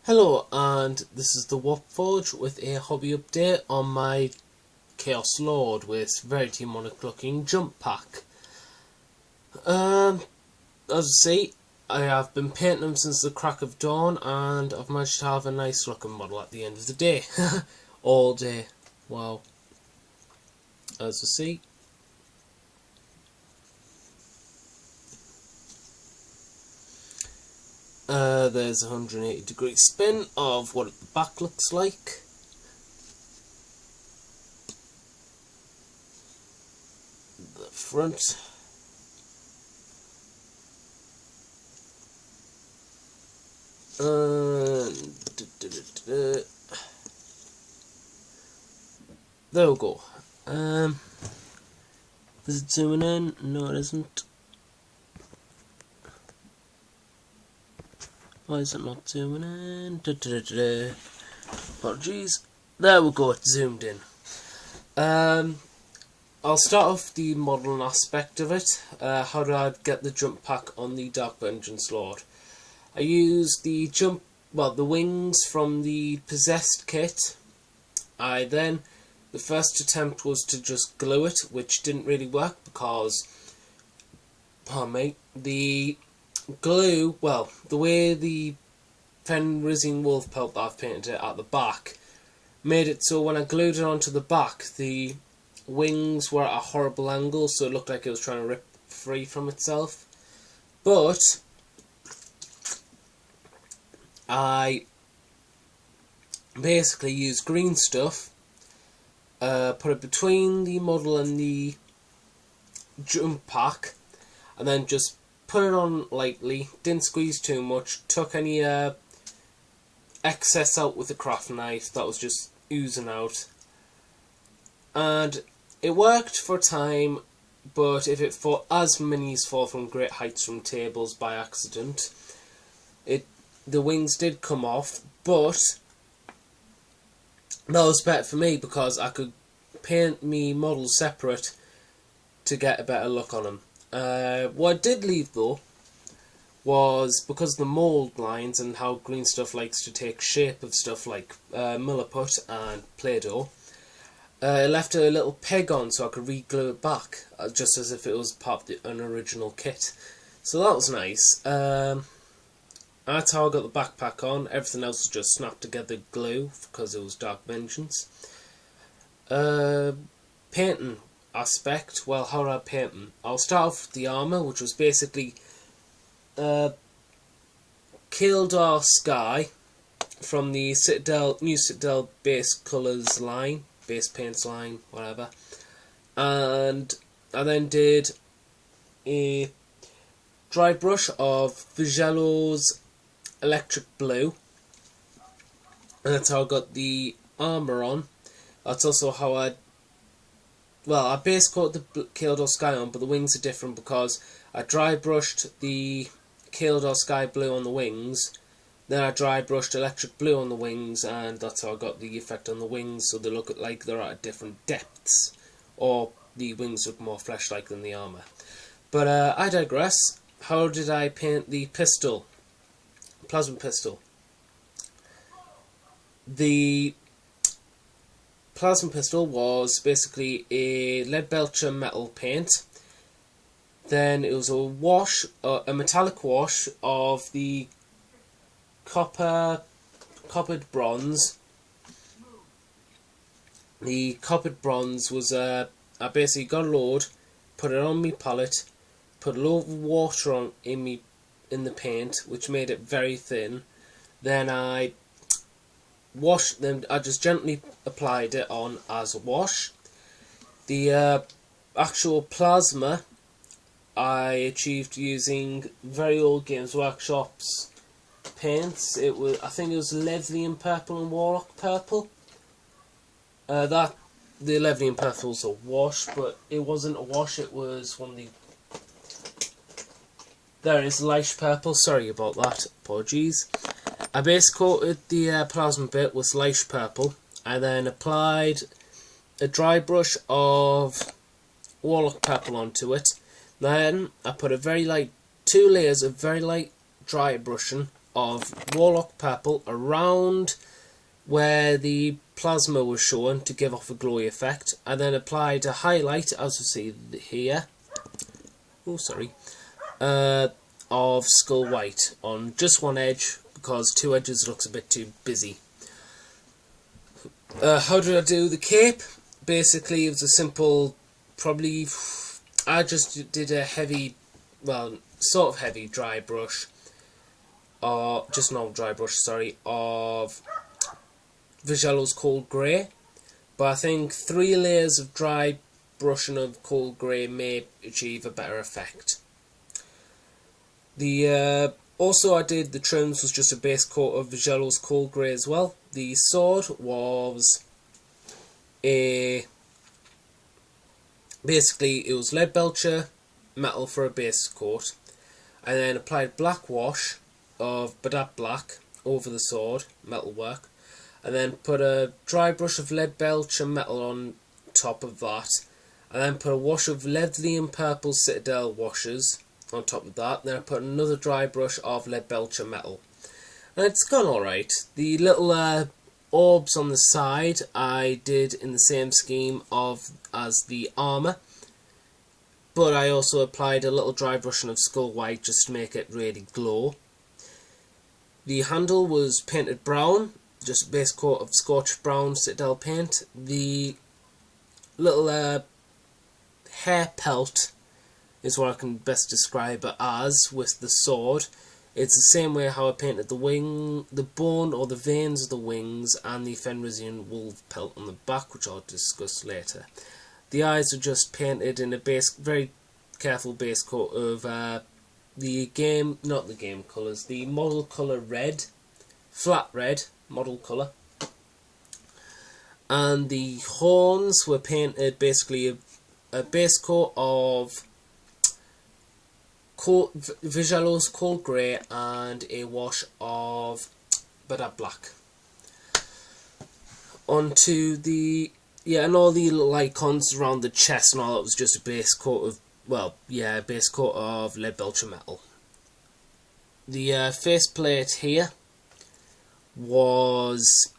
Hello, and this is the Warp Forge with a hobby update on my Chaos Lord with very demonic looking jump pack. As you see, I have been painting them since the crack of dawn, and I've managed to have a nice looking model at the end of the day. All day. Wow. As you see. There's a 180-degree spin of what the back looks like. The front. There we go. Is it zooming in? No, it isn't. Why is it not zooming in? Apologies. There we go, it's zoomed in. I'll start off the modelling aspect of it. How do I get the jump pack on the Dark Vengeance Lord? I used the wings from the Possessed kit. The first attempt was to just glue it, which didn't really work because, the glue, the way the Fenrising Wolf pelt that I've painted it at the back made it so when I glued it onto the back, the wings were at a horrible angle, so it looked like it was trying to rip free from itself. But I basically used green stuff, put it between the model and the jump pack, and then just put it on lightly, didn't squeeze too much, took any excess out with a craft knife that was just oozing out, and it worked for time. But if it fought, as minis fall from great heights from tables by accident, the wings did come off, but that was better for me because I could paint me models separate to get a better look on them. What I did leave though was, because of the mould lines and how green stuff likes to take shape of stuff like Milliput and Play-Doh, I left a little peg on so I could re-glue it back, just as if it was part of an original kit. So that was nice. That's how I got the backpack on. Everything else was just snapped together glue because it was Dark Vengeance. Painting aspect, how do I paint them? I'll start off with the armour, which was basically Kildar Sky from the new Citadel base colours line, base paints line, whatever. And I then did a dry brush of Vigello's Electric Blue, and that's how I got the armour on. That's also how I base coat the Kildar Sky on, but the wings are different because I dry brushed the Kildar Sky Blue on the wings, then I dry brushed Electric Blue on the wings, and that's how I got the effect on the wings, so they look like they're at different depths, or the wings look more flesh-like than the armour. But I digress. How did I paint the pistol? Plasma pistol. The plasma pistol was basically a Leadbelcher metal paint. Then it was a metallic wash of the coppered bronze. The coppered bronze was I basically got a load, put it on my palette, put a load of water on in the paint, which made it very thin. Then I washed them. I just gently applied it on as a wash. The actual plasma I achieved using very old Games Workshop's paints. I think it was Levnian purple and Warlock purple. The Levnian purple was a wash, but it wasn't a wash. It was one of the. There is Leish purple. Sorry about that. Apologies. I base coated the plasma bit with Leish purple. I then applied a dry brush of Warlock purple onto it. Then I put 2 layers of very light dry brushing of Warlock Purple around where the plasma was shown to give off a glowy effect. I then applied a highlight, as you see here, of Skull White on just one edge, because two edges looks a bit too busy. How did I do the cape? Basically, it was a simple, I just did a heavy, well, sort of heavy dry brush, or just normal dry brush, sorry, of Vigello's Cold Grey. But I think 3 layers of dry brushing of Cold Grey may achieve a better effect. Also I did the trims was just a base coat of Vigello's Cold Grey as well. The sword was basically it was lead belcher metal for a base coat. I then applied black wash of Badap Black over the sword, metalwork, and then put a dry brush of lead belcher metal on top of that, and then put a wash of Ledley Purple Citadel washes on top of that. Then I put another dry brush of lead belcher metal, and it's gone alright. The little orbs on the side I did in the same scheme as the armour, but I also applied a little dry brushing of Skull White just to make it really glow. The handle was painted brown, just a base coat of Scorched Brown Citadel paint. The little hair pelt is what I can best describe it as with the sword. It's the same way how I painted the wing, the bone or the veins of the wings, and the Fenrisian wolf pelt on the back, which I'll discuss later. The eyes are just painted in a very careful base coat of not the game colours, the model colour red, flat red model colour. And the horns were painted basically a base coat of Vigello's Cold Grey and a wash of Badap Black. Onto the, and all the little icons around the chest and all that was just a base coat of, base coat of lead belcher metal. The faceplate here was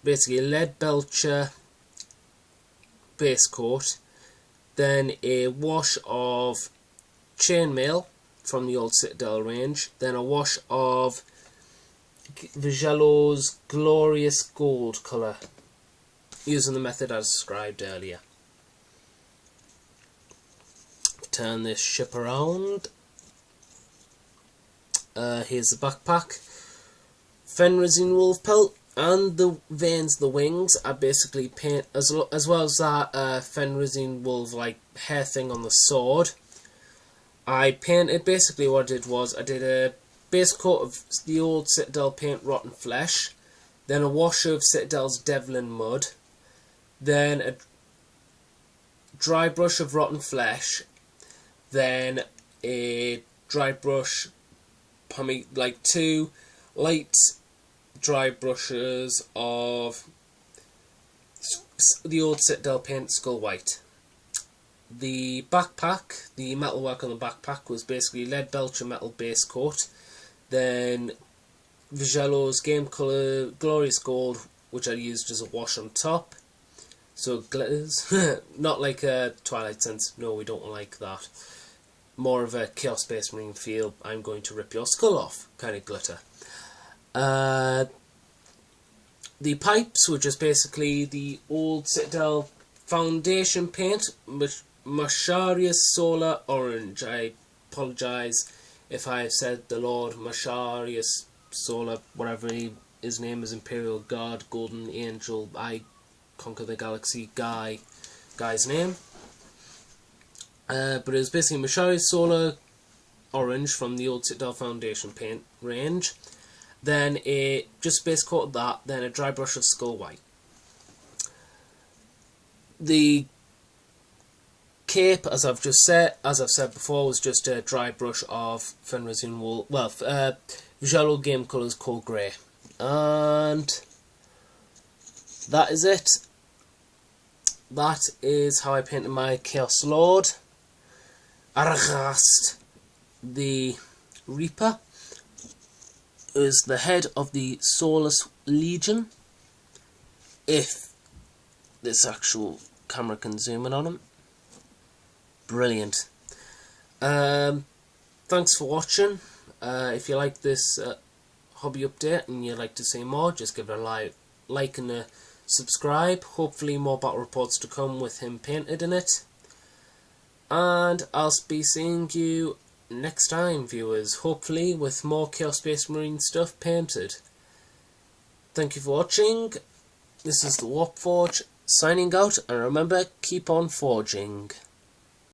basically a lead belcher base coat, then a wash of chainmail from the old Citadel range, then a wash of Vigello's Glorious Gold colour, using the method I described earlier. Turn this ship around. Here's the backpack. Fenrisian wolf pelt, and the veins, the wings, I basically paint, as well as that Fenrisian wolf like hair thing on the sword. I painted, basically what I did was, I did a base coat of the old Citadel paint Rotten Flesh, then a wash of Citadel's Devlin Mud, then a dry brush of Rotten Flesh, then a dry brush, like 2 light dry brushes of the old Citadel paint Skull White. The backpack, the metalwork on the backpack was basically lead belcher metal base coat, then Vigello's Game Colour Glorious Gold, which I used as a wash on top, so it glitters. Not like a Twilight Sense, no, we don't like that. More of a Chaos Space Marine feel, I'm going to rip your skull off kind of glitter. The pipes were just basically the old Citadel foundation paint, Masharius Solar Orange. I apologise if I have said the Lord Masharius Solar, whatever his name is, Imperial Guard, Golden Angel, I Conquer the Galaxy guy's name. But it was basically Masharius Solar Orange from the old Citadel Foundation paint range. Then a just base coat of that, then a dry brush of Skull White. The cape, as I've said before, was just a dry brush of Fenrisian wool, Vigello Game Colours Cold Grey, and that is it. That is how I painted my Chaos Lord, Arghast the Reaper. is the head of the Soulless Legion, if this actual camera can zoom in on him. Brilliant. Thanks for watching. If you like this hobby update and you'd like to see more, just give it a like and a subscribe. Hopefully more battle reports to come with him painted in it. And I'll be seeing you next time, viewers, hopefully with more Chaos Space Marine stuff painted. Thank you for watching. This is the Warp Forge signing out, and remember, keep on forging.